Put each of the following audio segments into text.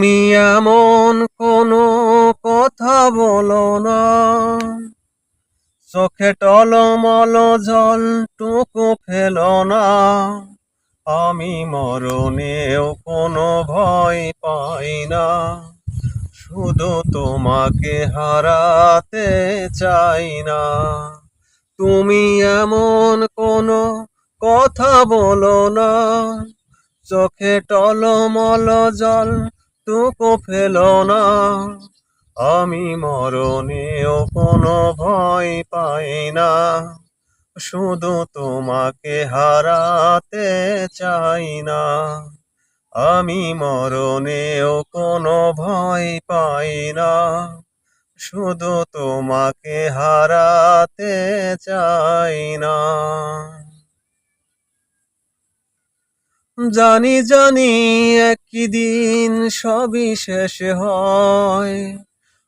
তুমি এমন কোনো কথা বলো না, চোখে টলমল জলটুকু ফেলো না। আমি মরণেও কোনো ভয় পাই না, শুধু তোমাকে হারাতে চাই না। তুমি এমন কোনো কথা বলো না, চোখে টলমল জলটুকু ফেলো না। আমি মরণেও কোনো ভয় পাই না, শুধু তোমাকে হারাতে চাই না। আমি মরণেও কোনো ভয় পাই না, শুধু তোমাকে হারাতে চাই না। জানি জানি একদিন সবই শেষ হয়,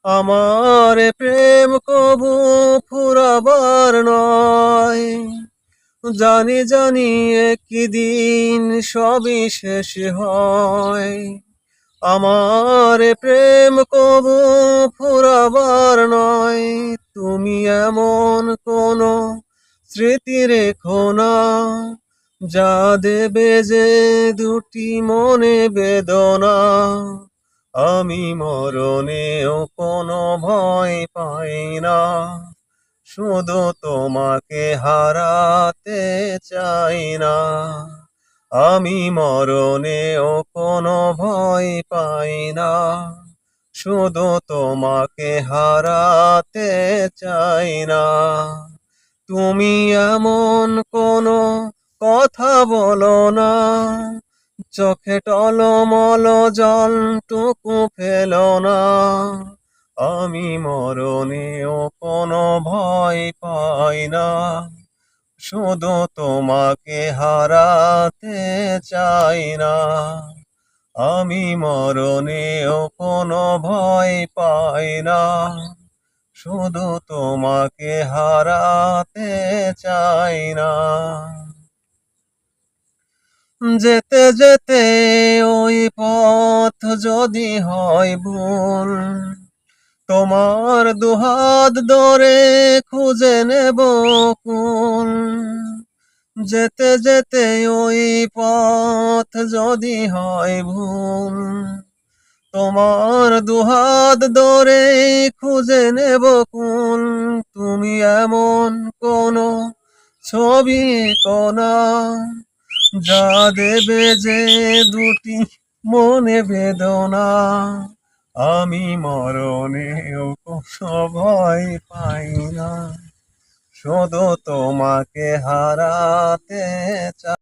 আমার প্রেম কবু ফুরাবার নয়। জানি জানি একদিন সবই শেষ হয়, আমার প্রেম কবু ফুরাবার নয়। তুমি এমন কোনো স্মৃতি রেখো না, যা দেবে যে দুটি মনে বেদনা। আমি মরণেও কোনো ভয় পাই না, শুধু তোমাকে হারাতে চাই না। আমি মরণেও কোনো ভয় পাই না, শুধু তোমাকে হারাতে চাই না। তুমি এমন কোনো কথা বলো না, চোখে টলমল জলটুকু ফেলো না। আমি মরণেও কোনো ভয় পাই না, শুধু তোমাকে হারাতে চাই না। আমি মরণেও কোনো ভয় পাই না, শুধু তোমাকে হারাতে চাই না। যেতে যেতে ওই পথ যদি হয় ভুল, তোমার দুহাত ধরে খুঁজে নেব কুল। যেতে যেতে ওই পথ যদি হয় ভুল, তোমার দুহাত ধরে খুঁজে নেব কুল। তুমি এমন কোনো ছবি কোনা, যা দেবে যে দুটি মনে বেদনা। আমি মরণেও কোনো ভয় পাই না, শুধু তোমাকে হারাতে চাই।